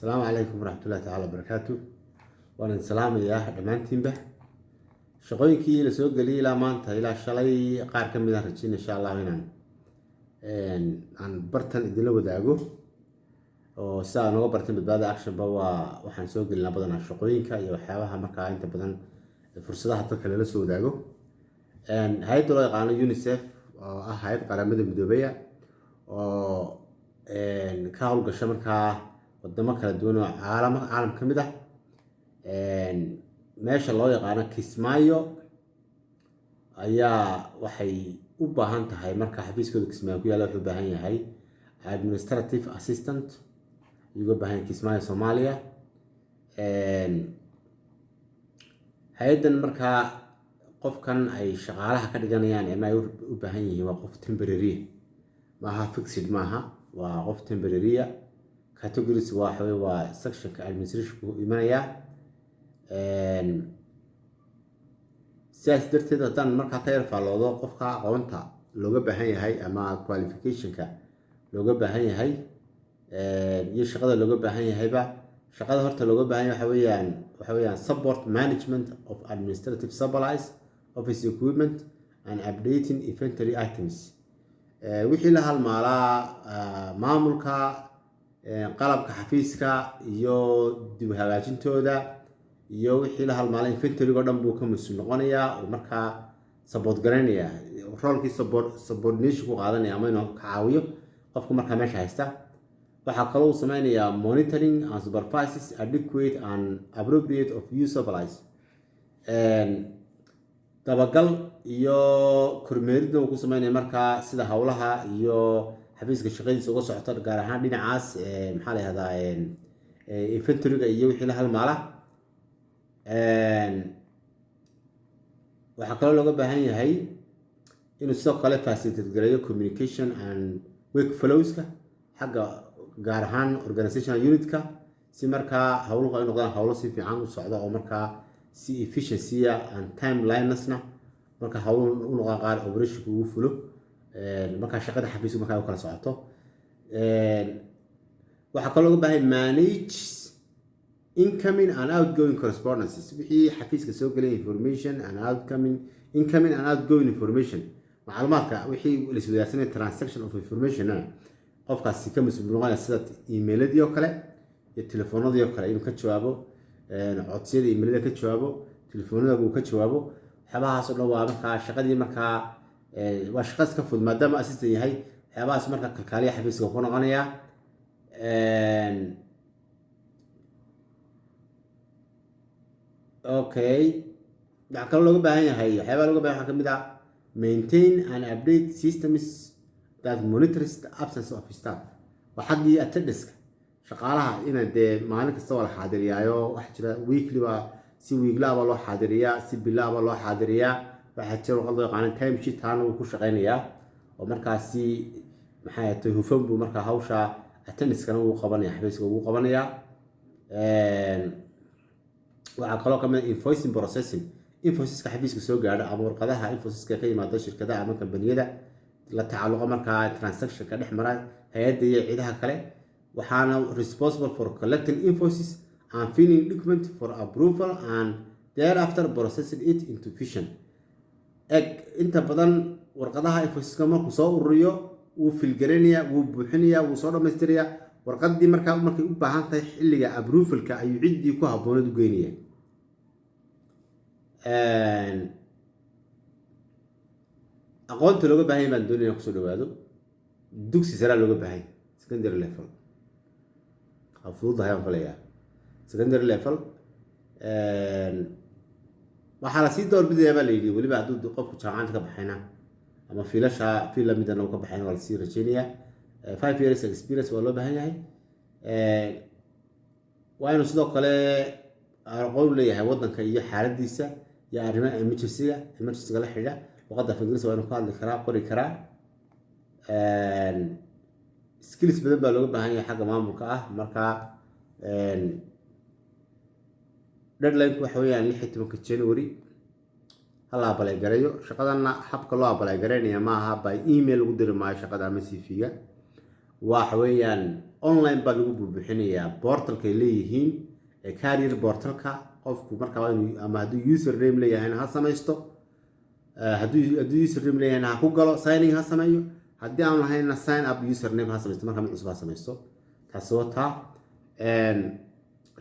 السلام عليكم ورحمة الله تعالى وبركاته. وأنا السلام يا دمانتين به شقوينكي لسوق لي لا مانتا إلى شلي قار كم من رجين إن شاء الله هنا عن برتن إدلة وداعو وساعة نو برتن بدأ أكشن بوا وحن سوق لنا بدنا شقوينكا يوحياها مركا أنت بدن فرصة حتى كلا لسوق داعو هاي دولة قانون يونيسف هاي قرامة المدوبية كهول قشمركا wadamo kala duwan oo caalam kamid ah meesha loo yaqaan Kismaayo ayaa waxay u baahan tahay marka xafiiskooda Kismaayo ku yaala wuxuu u baahan yahay administrative assistant uga baahan Kismaayo Soomaaliya hay'adan marka qofkan ay shaqaalaha ka dhiganayaan ama ay u baahan yihiin waa qof temporary maaha fixed maaha waa qof temporary categories waa section ka administration ku imanaya siyaas darteed haddaan markaa ka yar faaloodo qofka aqoonta looga baahan yahay ama qualificationka looga baahan yahay iyo shaqada looga baahan yahayba shaqada horta looga baahan yahay waxa weeyaan support management of administrative supplies office equipment and updating inventory items wixii la halmaalaa maamulka qalabka xafiiska iyo dib u hagaajintooda iyo wixii la halmaalay inventory-ga dhan buu ka mas'uul noqonayaa oo markaa support garanaya roolkii subordination ku qaadanaya ama inuu ka caawiyo qofka markaa meesha haysta waxa kale uu sameynayaa monitoring and supervises adequate and appropriate of use supplies dabagal iyo kormeeridda uu ku sameynaya markaa sida hawlaha iyo xafiiska shaqadiisa uga socota gaar ahaan dhinacaas maxaa la yiraahdaa inventory-ga iyo wixii la halmaala waxa kale looga baahan yahay inuu sidoo kale facilitate gareeyo communication and workflows-ka xagga gaar ahaan organizational unit-ka si markaa hawluhu ay noqdaan hawlo si fiican u socda oo markaa si efficiency and timeliness-na marka hawluhu u noqdaan qaar operation-ku ugu fulo marka shaqada xafiisku markaa u kala socoto waxa kale looga baahan manage incoming and outgoing correspondences wixii xafiiska soo galay information and incoming and outgoing information macluumaadka wixii la iswadaarsanay transaction of information qofkaasi ka mas'uul noqonaya sida email-adii oo kale iyo telefoonadii oo kale inuu ka jawaabo codsiyada email-ada ka jawaabo telefoonada uu ka jawaabo waxyaabahaas oo dhan waa markaa shaqadii markaa waa shaqas ka fudud maadaama assistant yahay waxyaabahaas markaa kalkaaliya xafiiska ku noqonaya okay waxa kale looga baahan yahay waxyaabaha looga baahan waxaa kamid ah maintain and update systems that monitors the absence of staff waa xaggii attendance shaqaalaha ina dee maalin kasta waa la xaadiriyaayo waxa jira weekly waa si weekly ah loo xaadiriyaa si bilaab ah loo xaadiriyaa waxa jira qolada yaqaan time sheet aan uu ku shaqeynayaa oo markaasi maxay tahay hufan buu markaa hawsha attendance-kana uu qabanaya xafiiska uu qabanaya waxa kale oo kamid invoicing processing invoiceska xafiiska soo gaadha ama warqadaha invoiceska ka yimaada shirkadaha ama kambaniyada la tacalluqa markaa transaction ka dhex mara hay'adda iyo ciidaha kale waxaana responsible for collecting invoices and filing document for approval and thereafter processing it into Fusion inta badan warqadaha invoiceska markuu soo ururiyo wuu filgareynaya wuu buuxinaya wuu soo dhameystiraya warqadii markay u baahan tahay xilliga approval-ka ayuu ciddii ku habboonad u geynaya aqoonta looga baahan yahay baan doonaya ku soo dhawaado dugsi sare looga baahan yahay secondary level fududahay aan falayaa secondary level waxaa la sii doorbidayaa baa la yidhi weliba hadduu qofku jaamacad ka baxayna ama fiil lamidana uu ka baxayna waa lasii rajeynayaa 5 years experience waa loo baahan yahay waa inuu sidoo kale aqoon u leeyahay waddanka iyo xaaladiisa iyo arrimaha emergency-ga la xidhiidha luqadda Ingiriisiga waa inuu ka hadli karaa qori karaa skills badan baa looga baahan yahay xagga maamulka ah marka deadline waxa weeyaan 16 January hala abalay gareeyo shaqadana habka loo abalay gareynaya ma aha by email ugu diri maayo shaqada ama CV-ga waxa weeyaan online baa lagu buuxinayaa portalkay leeyihiin career portalka qofku markaa waa inuu ama hadduu username leeyahayna ha samaysto hadduu username leeyahayna ha ku galo signing ha sameeyo haddii aan lahayna sign up username ha samaysto markaa mid cusub ha samaysto taasi wataa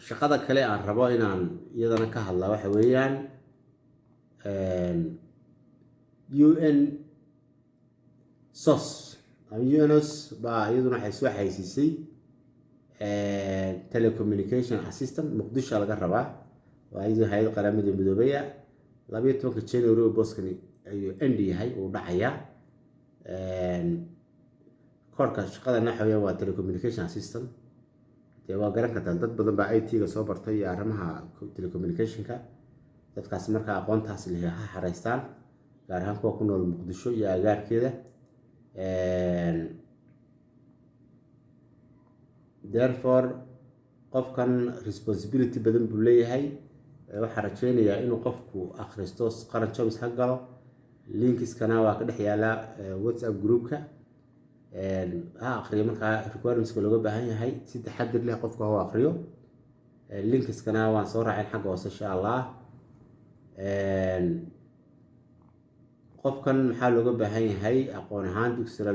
shaqada kale aan rabo inaan iyadana ka hadlaa waxa weeyaan UN SOS ama UNOS baa iyaduna waxay soo xaysiisay telecommunication assistant muqdisho laga rabaa waa iyadoo hay'ad qaramada midoobay 12 January oo booskani ayuu end yahay oo dhacaya korka shaqadana waxa weeyaan waa telecommunication assistant waa garan kartaa dad badan baa IT-ga soo bartay iyo arrimaha telecommunication-ka dadkaas markaa aqoontaas leh ha xareystaan gaar ahaan kuwa ku nool muqdisho iyo agaarkeeda therefore qofkan responsibility badan buu leeyahay waxaa rajeynayaa inuu qofku akhristo qaran jobs ha galo linkiskana waa ka dhex yaala WhatsApp groupka ha akhriyo markaa requirements-ka looga baahan yahay si taxadir leh qofka ha akhriyo linkiskana waan soo raacin xagga hoose insha Allah qofkan maxaa looga baahan yahay aqoon ahaan dugsiga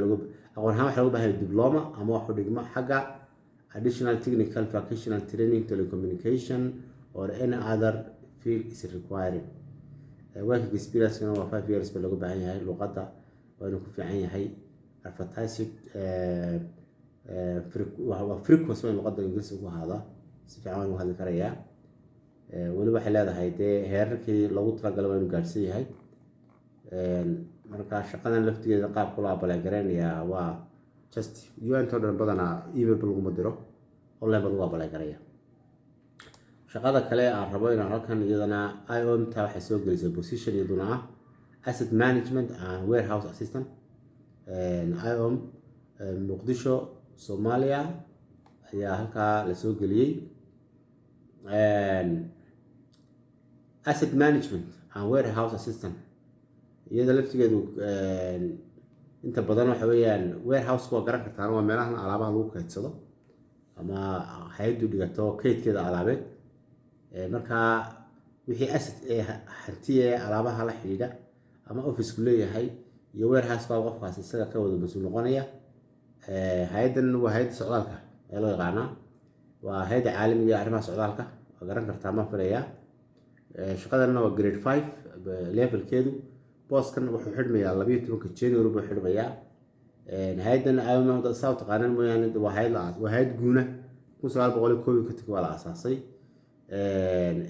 aqoon ahaan waxa looga baahan yahay diploma ama wax u dhigma xagga additional technical vocational training telecommunication or any other field is required working experience waa 5 years baa looga baahan yahay luqadda waa inuu ku fiican yahay advertising frequency waa luqadda ingiriisiga ugu hada si fiican waa hadli karayaa wali waxay leedahay dee heerarkii lagu talagalay waa inuu gaarsan yahay marka shaqadan laftigeeda qaabka loo apply gareynayaa waa just UN todan badanaa email laguma diro online baa lagu apply gareeyaa shaqada kale aan rabo inaan halkan iyadana IOM ta waxay soo gelisay position iyaduna ah asset management and warehouse assistant IOM muqdisho Soomaaliya ayaa halkaa la soo geliyay asset management and warehouse assistant iyada laftigeedu inta badan waxa weeyaan warehouse waa garan kartaan waa meelaha alaabaha lagu kaydsado ama hay'adu dhigato kaydkeeda alaabeed marka wixii asset hanti alaabaha la xiriira ama office ku leeyahay iyo warehouse baa qofkaas isaga ka wada mas'uul noqonaya hay'adan waa hay'ad socdaalka ee loo yaqaan waa hay'ad caalamiga ah arrimaha socdaalka waa garan kartaa ma filaya shaqadana waa grade 5 levelkeedu booskan wuxuu xidhmayaa 12 January buu xidhmayaa hay'adan ayuu dad soo taqaanaan mooyaan waa hay'ad guuna 1901 ka tag waa la aasaasay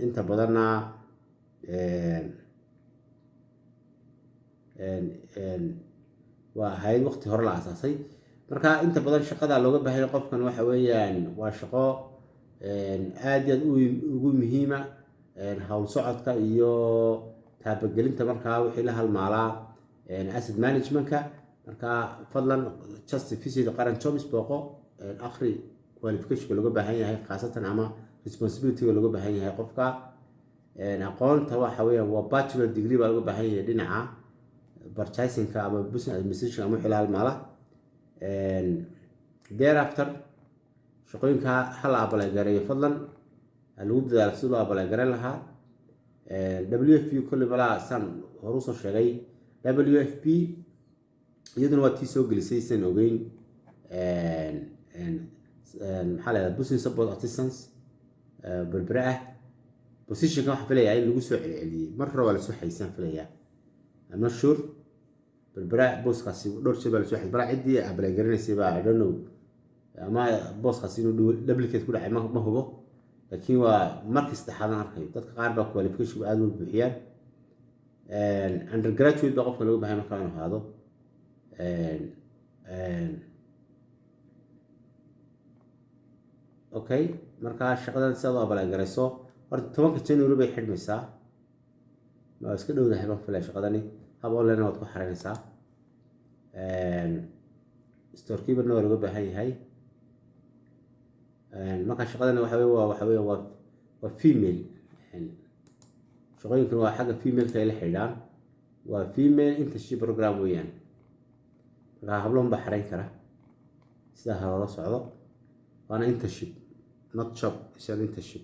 inta badanna waa hay'ad waqti hore la aasaasay marka inta badan shaqada looga baahan yahay qofkan waxa weeyaan waa shaqo aad iyo aad ugu muhiima hawl socodka iyo taabagelinta markaa wixii la halmaalaa asset managementka marka fadlan just visit qaran jobs booqo akhri qualification looga baahan yahay khaasatan ama responsibility looga baahan yahay qofka aqoonta waxa weeyaan waa bachelor degree baa looga baahan yahay dhinaca purchasing ama business administration ama wixii la halmaala thereafter shaqooyinka hal apply gareeyo fadlan lagu dadaalo sidoo loo apply gareyn lahaa WFP kulli balaa san horu soo sheegay WFP iyaduna waa tii soo gelisay san ogeyn maxaa la business support assistance berbera position-ka waxa filayaa in lagu soo celceliyay mar hore waa la soo xaysan filayaa I'm not sure berbera booskaasi dhowr jeer baa la soo xaysan balaa ciddii apply gareynaysay baa I don't know ama booskaasi inuu duplicate ku dhacay ma hubo laakiin waa markii saddexaad aan arkay dadka qaar baa qualification aad u buuxiyaan undergraduate baa qofka looga baahan markaa inuu ahaado okay marka shaqadan si aad u apply gareyso horta 10 January bay xidhmaysaa ma iska dhowdahay baan filay shaqadani hab online waad ku xareynaysaa storekeeper-na waa looga baahan yahay marka shaqadana waxa weeye waa female shaqooyinkan waa xagga female-ka ay la xidhaan waa female internship program weeyaan marka habloon baa xareyn kara sida hore loo socdo وأنا internship not job it's an internship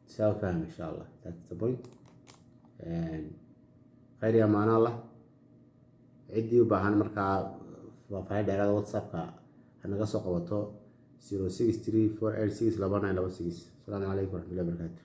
تساوي فاهم إن شاء الله that's the point خير يا مان الله عدي وباهن مركا فاهي دايرة واتساب أنا قصو قوته 063486 لبانا لبا 6 السلام عليكم ورحمة الله وبركاته